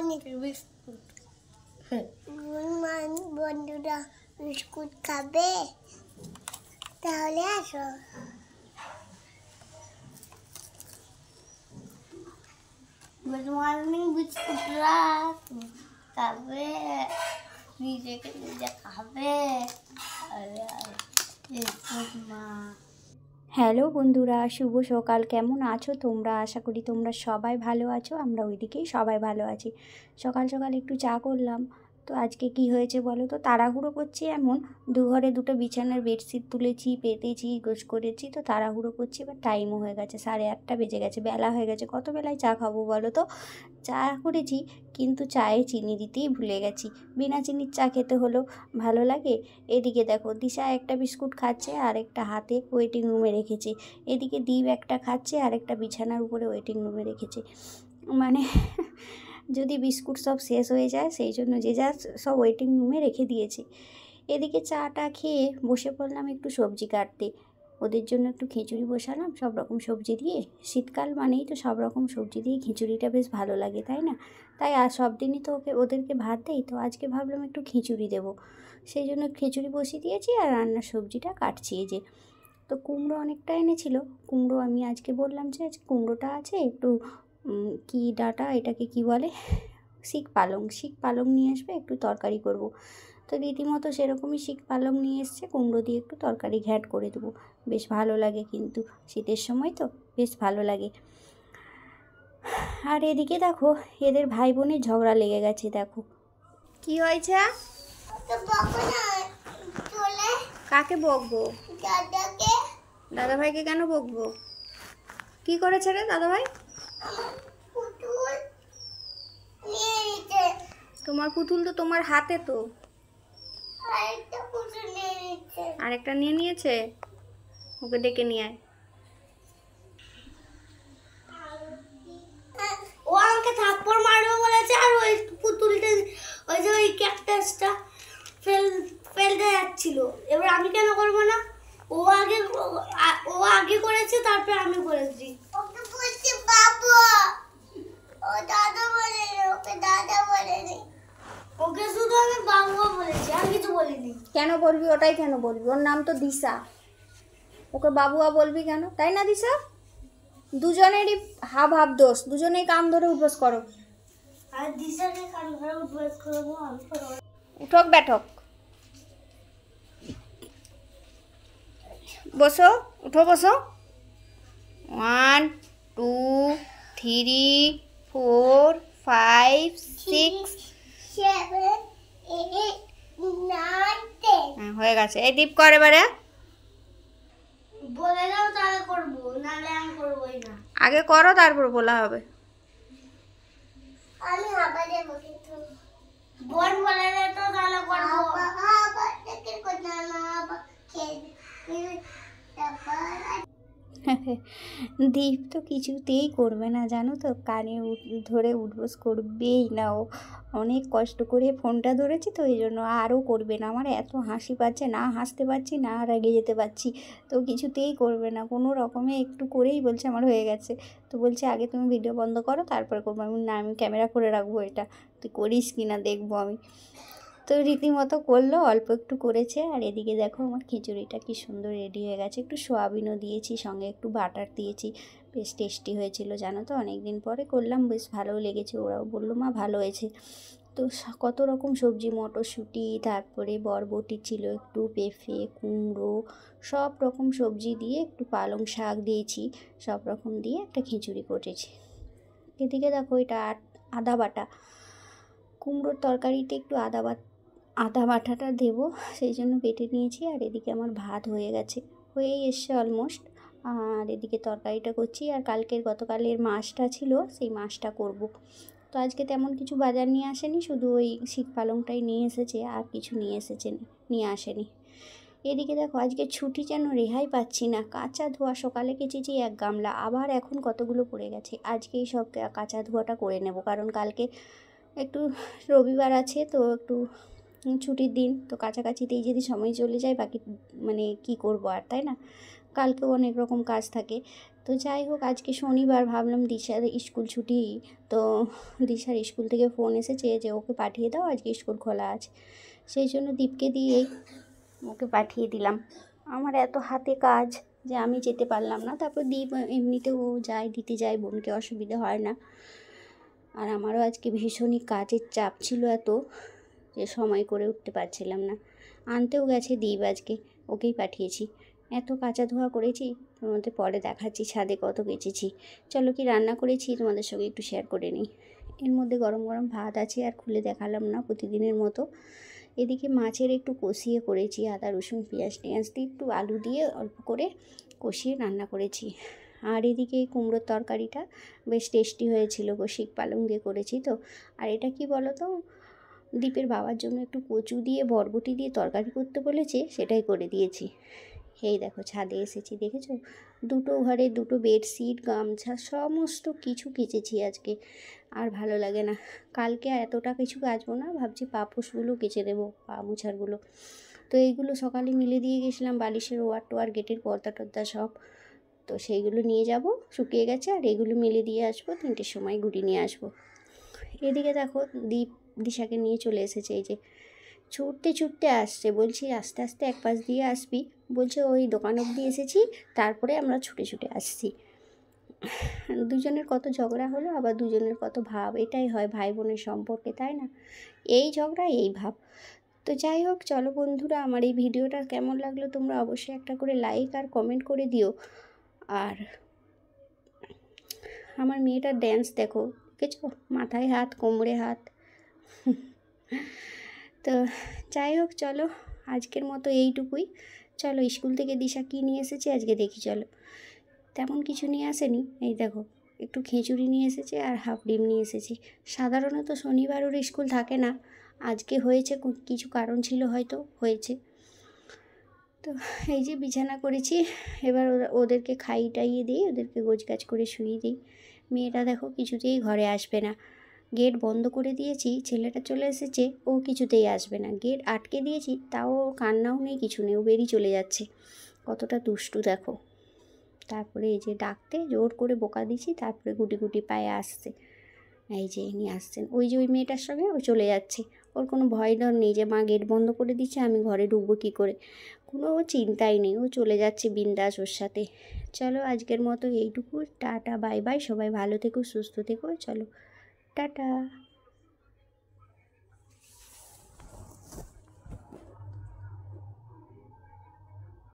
অনেক বিস্কুট। বন্ধুরা বিস্কুট খাবে? তাহলে আসো। গুড মর্নিং বিস্কুটরা, খাবে নিজেকে নিজে খাবে। হ্যালো বন্ধুরা, শুভ সকাল। কেমন আছো তোমরা? আশা করি তোমরা সবাই ভালো আছো। আমরা ওইদিকেই সবাই ভালো আছি। সকাল সকাল একটু চা করলাম। তো আজকে কি হয়েছে বলো তো? তাড়াহুড়ো করছি এমন, ঘরে দুটো বিছানার বেডশিট তুলেছি, পেতেছি, গোছ করেছি, তো তাড়াহুড়ো করছি। এবার টাইমও হয়ে গেছে, 8:30 বেজে গেছে, বেলা হয়ে গেছে। কত বেলায় চা খাবো বলো তো? চা করেছি কিন্তু চায়ে চিনি দিতেই ভুলে গেছি। বিনা চিনির চা খেতে হলো, ভালো লাগে? এদিকে দেখো, দিশা একটা বিস্কুট খাচ্ছে আর একটা হাতে ওয়েটিং রুমে রেখেছে। এদিকে দীপ একটা খাচ্ছে আর একটা বিছানার উপরে ওয়েটিং রুমে রেখেছে। মানে যদি বিস্কুট সব শেষ হয়ে যায় সেই জন্য যে যা সব ওয়েটিং রুমে রেখে দিয়েছে। এদিকে চাটা খেয়ে বসে পড়লাম একটু সবজি কাটতে। ওদের জন্য একটু খিচুড়ি বসালাম সব রকম সবজি দিয়ে। শীতকাল মানেই তো সব রকম সবজি দিয়ে খিচুড়িটা বেশ ভালো লাগে, তাই না? তাই আর সব দিনই তো ওদেরকে ভাত দেই, তো আজকে ভাবলাম একটু খিচুড়ি দেবো। সেই জন্য খিচুড়ি বসিয়ে দিয়েছি আর রান্নার সবজিটা কাটছি। এই যে, তো কুমড়ো অনেকটা এনেছিল। কুমড়ো আমি আজকে বললাম যে কুমড়োটা আছে একটু কি ডাঁটা, এটাকে কি বলে, শিক পালং নিয়ে আসবে, একটু তরকারি করব। তো রীতিমতো সেরকমই শিক পালং নিয়ে এসছে, কুমড়ো দিয়ে একটু তরকারি ঘ্যাট করে দেবো। বেশ ভালো লাগে, কিন্তু শীতের সময় তো বেশ ভালো লাগে। আর এদিকে দেখো, এদের ভাই বোনের ঝগড়া লেগে গেছে। দেখো কি হয়েছে। কাকে বকবো? দাদা ভাইকে কেন বকবো? কি করেছে রে দাদা ভাই? তোমার পুতুল তো তোমার হাতে, তো আরেকটা নিয়ে নিয়েছে। ওকে ডেকে নিয়ে আয়। ও আমাকে থাপ্পড় মারবে বলেছে, আর ওই পুতুলটা, ওই যে ওই ক্যাকটাসটা ফেলতে যাচ্ছিল। এবার আমি কেন করবো না? ও আগে করেছে, তারপর আমি করেছি। ওকে বলছি বাবু, ও দাদা বলে, ওকে দাদা বলেনি। ওকে শুধু আমি বাবু বলেছি, আর কিছু বলিনি। কেন বলবি? ওটাই কেন বলবি? ওর নাম তো দিশা, ওকে বাবুয়া বলবি কেন? তাই না দিশা? দুজনেরই হাব দোষ, দুজনেই কান ধরে উঠবস করো। আর দিশাকে কান ধরে উঠবস করবো আমি? উঠক ব্যাঠক, বসো, উঠো বসো। 1 2 3 4 5 6 7 8 9 10 হয়ে গেছে। এই দীপ কর এবারে। বলে দাও, তাহলে করবো, নাহলে আমি করবোই না। আগে করো, তারপর বলা হবে। আমি আবার দেবো, কিন্তু বোন বলে দে তো, তাহলে করবো। আবার দেখে কথা না, আবার খেয়ে দীপ তো কিছুতেই করবে না, জানো তো, কানে ধরে উঠবোস করবেই না। ও অনেক কষ্ট করে ফোনটা ধরেছি, তো এই জন্য আরও করবে না। আমার এত হাসি পাচ্ছে, না হাসতে পারছি না রেগে যেতে পারছি। তো কিছুতেই করবে না, কোনো রকমে একটু করেই বলছে আমার হয়ে গেছে। তো বলছে আগে তুমি ভিডিও বন্ধ করো তারপরে করবো। আমি না, আমি ক্যামেরা করে রাখবো, এটা তুই করিস কি না দেখবো আমি। তো রীতিমতো করলো, অল্প একটু করেছে। আর এদিকে দেখো আমার খিচুড়িটা কি সুন্দর রেডি হয়ে গেছে। একটু সোয়াবিনও দিয়েছি, সঙ্গে একটু বাটার দিয়েছি। বেশ টেস্টি হয়েছিল, জানো তো, অনেক দিন পরে করলাম, বেশ ভালো লেগেছে। ওরাও বললো মা ভালো হয়েছে। তো কত রকম সবজি, মটরশুঁটি, তারপরে বরবটি ছিল একটু, পেঁপে, কুমড়ো, সব রকম সবজি দিয়ে, একটু পালং শাক দিয়েছি, সব রকম দিয়ে একটা খিচুড়ি করেছি। এদিকে দেখো, এটা আদা বাটা, কুমড়োর তরকারিতে একটু আদা বাটাটা দেবো, সেই জন্য বেটে নিয়েছি। আর এদিকে আমার ভাত হয়ে গেছে, হয়েই এসছে অলমোস্ট। আর এদিকে তরকারিটা করছি। আর গতকালের মাছটা ছিল, সেই মাছটা করব। তো আজকে তেমন কিছু বাজার নিয়ে আসেনি, শুধু ওই শিক পালংটাই নিয়ে এসেছে, আর কিছু নিয়ে আসেনি। এদিকে দেখো, আজকে ছুটি যেন রেহাই পাচ্ছি না। কাঁচা ধোয়া সকালে কেচেছি 1 গামলা, আবার এখন কতগুলো পড়ে গেছে। আজকেই সব কাঁচা ধোয়াটা করে নেব, কারণ কালকে একটু রবিবার আছে, তো একটু ছুটির দিন, তো কাছাকাছিতেই যদি সময় চলে যায়, বাকি মানে কি করব আর, তাই না? কালকেও অনেক রকম কাজ থাকে, তো যাই হোক, আজকে শনিবার, ভাবলাম দিশার স্কুল ছুটি, তো দিশার স্কুল থেকে ফোন এসেছে যে ওকে পাঠিয়ে দাও, আজকে স্কুল খোলা আছে। সেই জন্য দীপকে দিয়েই ওকে পাঠিয়ে দিলাম। আমার এত হাতে কাজ যে আমি যেতে পারলাম না। তারপর দীপ এমনিতেও যায়, দিতে যায় বোনকে, অসুবিধা হয় না। আর আমারও আজকে ভীষণই কাজের চাপ ছিল এত যে সময় করে উঠতে পারছিলাম না। আনতেও গেছে দীপ আজকে, ওকেই পাঠিয়েছি। এত কাচা ধোয়া করেছি, তোমাদের পরে দেখাচ্ছি ছাদে কত কেচেছি। চলো কি রান্না করেছি তোমাদের সঙ্গে একটু শেয়ার করে নিই। এর মধ্যে গরম গরম ভাত আছে, আর খুলে দেখালাম না প্রতিদিনের মতো। এদিকে মাছের একটু কষিয়ে করেছি, আদা রসুন পেঁয়াজ টেঁয়াজ দিয়ে একটু আলু দিয়ে অল্প করে কষিয়ে রান্না করেছি। আর এদিকে এই কুমড়োর তরকারিটা বেশ টেস্টি হয়েছিল, শিক পালং দিয়ে করেছি তো। আর এটা কি বলো তো, দীপের বাবার জন্য একটু কচু দিয়ে বরবটি দিয়ে তরকারি করতে বলেছে, সেটাই করে দিয়েছি। এই দেখো ছাদে এসেছি, দেখেছো? দুটো ঘরে দুটো বেডশিট, গামছা সমস্ত কিছু কেচেছি আজকে। আর ভালো লাগে না, কালকে এতটা কিছু কাচবো না, ভাবছি পাপোশগুলো কেচে দেবো, পা মোছারগুলো। তো এইগুলো সকালে মিলে দিয়ে গেছিলাম, বালিশের ওয়ার টোয়ার, গেটের পর্দা টর্দা সব। তো সেইগুলো নিয়ে যাব, শুকিয়ে গেছে। আর এগুলো মেলে দিয়ে আসবো, 3টের সময় গুটি নিয়ে আসবো। এদিকে দেখো দীপ দিশাকে নিয়ে চলে এসেছে, এই যে ছুটতে ছুটতে আসছে। বলছি আস্তে আস্তে এক পাশ দিয়ে আসবি, বলছে ওই দোকান অবধি এসেছি, তারপরে আমরা ছুটে ছুটে আসছি। দুজনের কত ঝগড়া হলো, আবার দুজনের কত ভাব, এটাই হয় ভাই বোনের সম্পর্কে, তাই না? এই ঝগড়া এই ভাব। তো যাই হোক, চলো বন্ধুরা, আমার এই ভিডিওটা কেমন লাগলো তোমরা অবশ্যই একটা করে লাইক আর কমেন্ট করে দিও। আর আমার মেয়েটার ড্যান্স দেখো, দেখেছো? মাথায় হাত, কোমরে হাত। তো যাই হোক, চলো আজকের মতো এইটুকুই। চলো স্কুল থেকে দিশা কী নিয়ে এসেছে আজকে দেখি। চলো, তেমন কিছু নিয়ে আসেনি, এই দেখো একটু খিচুড়ি নিয়ে এসেছে আর হাফ ডিম নিয়ে এসেছি। সাধারণত শনিবার ওর স্কুল থাকে না, আজকে হয়েছে, কিছু কারণ ছিল হয়তো হয়েছে। তো এই যে বিছানা করেছি, এবার ওদেরকে খাইয়ে টাইয়ে দিই, ওদেরকে গোছগাছ করে শুয়ে দিই। মেয়েটা দেখো কিছুতেই ঘরে আসবে না, গেট বন্ধ করে দিয়েছি, ছেলেটা চলে এসেছে, ও কিছুতেই আসবে না। গেট আটকে দিয়েছি, তাও কান্নাও নেই, কিছু নেই, ও বেরিয়ে চলে যাচ্ছে। কতটা দুষ্টু দেখো। তারপরে এই যে ডাকতে জোর করে বোকা দিচ্ছি, তারপরে গুটি গুটি পায়ে আসছে। এই যে নিয়ে আসছেন, ওই যে ওই মেয়েটার সঙ্গে ও চলে যাচ্ছে। ওর কোনো ভয় ডর নেই যে মা গেট বন্ধ করে দিচ্ছে, আমি ঘরে ঢুকবো কী করে, কোনো চিন্তাই নেই, ও চলে যাচ্ছে বিন্দাস ওর সাথে। চলো আজকের মতো এইটুকু, টাটা বাই বাই, সবাই ভালো থেকো, সুস্থ থেকো, চলো টাটা।